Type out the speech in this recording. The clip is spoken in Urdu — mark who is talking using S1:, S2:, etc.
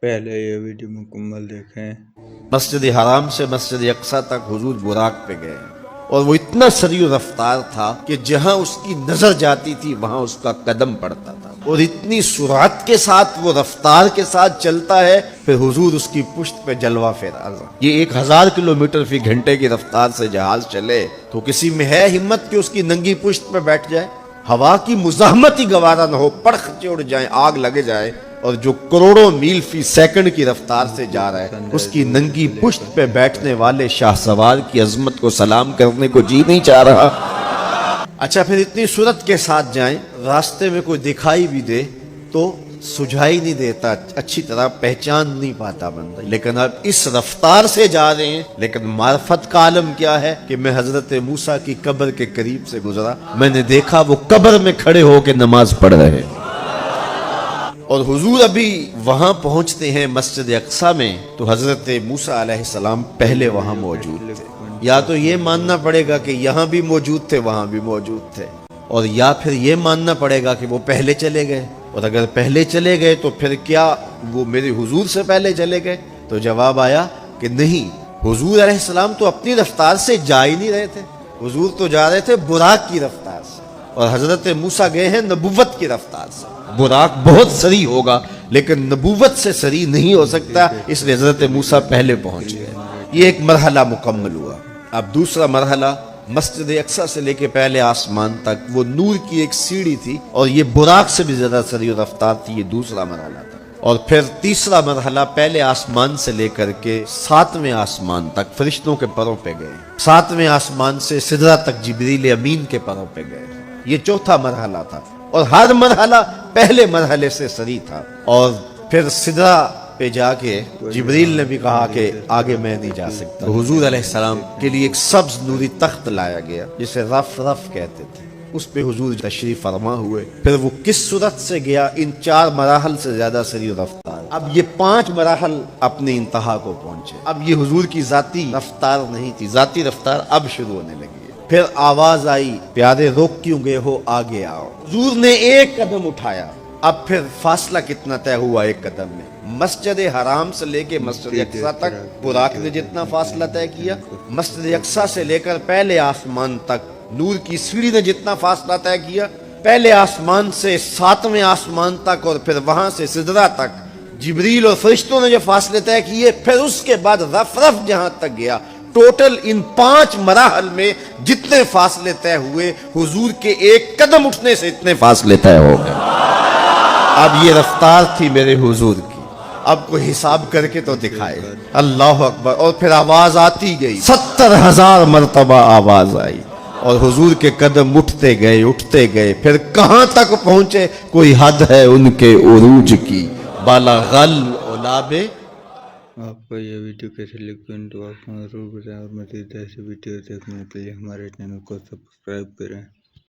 S1: پہلے یہ ویڈیو مکمل دیکھیں۔
S2: مسجد حرام سے مسجد اقصی تک حضور براق پہ گئے اور وہ اتنا سریع رفتار تھا کہ جہاں اس کی نظر جاتی تھی وہاں اس کا قدم پڑتا تھا، اور اتنی سرعت کے ساتھ وہ رفتار کے ساتھ چلتا ہے پھر حضور اس کی پشت پہ جلوہ فراز۔ یہ 1000 کلومیٹر فی گھنٹے کی رفتار سے جہاز چلے تو کسی میں ہے ہمت کہ اس کی ننگی پشت پہ بیٹھ جائے؟ ہوا کی مزاحمت ہی گوارا نہ ہو، پرخچے اڑ جائیں، آگ لگے جائے، اور جو کروڑوں میل فی سیکنڈ کی رفتار سے جا رہا ہے اس کی ننگی پشت پہ بیٹھنے والے شاہ سوار کی عظمت کو سلام کرنے کو جی نہیں چاہ رہا۔ اچھا پھر اتنی سرعت کے ساتھ جائیں، راستے میں کوئی دکھائی بھی دے تو سجھائی نہیں دیتا، اچھی طرح پہچان نہیں پاتا بندہ، لیکن اب اس رفتار سے جا رہے ہیں۔ لیکن معرفت کا عالم کیا ہے کہ میں حضرت موسیٰ کی قبر کے قریب سے گزرا، میں نے دیکھا وہ قبر میں کھڑے ہو کے نماز پڑھ رہے ہیں، اور حضور ابھی وہاں پہنچتے ہیں مسجد اقصی میں تو حضرت موسیٰ علیہ السلام پہلے وہاں موجود تھے۔ یا تو یہ ماننا پڑے گا کہ یہاں بھی موجود تھے وہاں بھی موجود تھے، اور یا پھر یہ ماننا پڑے گا کہ وہ پہلے چلے گئے، اور اگر پہلے چلے گئے تو پھر کیا وہ میرے حضور سے پہلے چلے گئے؟ تو جواب آیا کہ نہیں، حضور علیہ السلام تو اپنی رفتار سے جا ہی نہیں رہے تھے، حضور تو جا رہے تھے براق کی رفتار سے، اور حضرت موسیٰ گئے ہیں نبوت کی رفتار سے۔ براق بہت سری ہوگا لیکن نبوت سے سری نہیں ہو سکتا، اس لیے حضرت موسیٰ پہلے پہنچ گئے۔ یہ ایک مرحلہ مکمل ہوا۔ اب دوسرا مرحلہ مسجد اقصی سے لے کے پہلے آسمان تک وہ نور کی ایک سیڑھی تھی، اور یہ براق سے بھی زیادہ سری و رفتار تھی، یہ دوسرا مرحلہ تھا۔ اور پھر تیسرا مرحلہ پہلے آسمان سے لے کر کے 7ویں آسمان تک فرشتوں کے پروں پہ گئے، 7ویں آسمان سے سدرہ تک جبریل امین کے پروں پہ گئے۔ یہ چوتھا مرحلہ تھا، اور ہر مرحلہ پہلے مرحلے سے سری تھا۔ اور پھر سدرہ پہ جا کے جبریل نے بھی کہا کہ آگے میں نہیں جا سکتا، حضور علیہ السلام کے لیے ایک سبز نوری تخت لایا گیا جسے رف رف کہتے تھے، اس پہ حضور تشریف فرما ہوئے۔ پھر وہ کس صورت سے گیا، ان 4 مراحل سے زیادہ سری و رفتار۔ اب یہ 5 مراحل اپنے انتہا کو پہنچے، اب یہ حضور کی ذاتی رفتار نہیں تھی، ذاتی رفتار اب شروع ہونے لگی۔ پھر آواز آئی، پیارے روک کیوں گئے ہو، آگے آؤ۔ حضور نے ایک قدم اٹھایا، اب پھر فاصلہ کتنا طے ہوا ایک قدم میں؟ مسجد حرام سے لے کے مسجد اقصی تک براق نے جتنا فاصلہ طے کیا، مسجد اقصی سے لے کر پہلے آسمان تک نور کی سیڑھی نے جتنا فاصلہ طے کیا، پہلے آسمان سے 7ویں آسمان تک، اور پھر وہاں سے سدرہ تک جبریل اور فرشتوں نے جو فاصلے طے کیے، پھر اس کے بعد رف رف جہاں تک گیا، ٹوٹل ان 5 مراحل میں جتنے فاصلے طے ہوئے، حضور کے ایک قدم اٹھنے سے اتنے فاصلے طے ہو گئے۔ اب یہ رفتار تھی میرے حضور کی، اب کوئی حساب کر کے تو دکھائے۔ اللہ اکبر۔ اور پھر آواز آتی گئی، 70,000 مرتبہ آواز آئی، اور حضور کے قدم اٹھتے گئے، پھر کہاں تک پہنچے کوئی حد ہے ان کے عروج کی، بالا غل علابے۔
S1: آپ کو یہ ویڈیو کیسے لگی تو آپ ضرور بتائیں، اور مزید ایسی ویڈیو دیکھنے کے لیے ہمارے چینل کو سبسکرائب کریں۔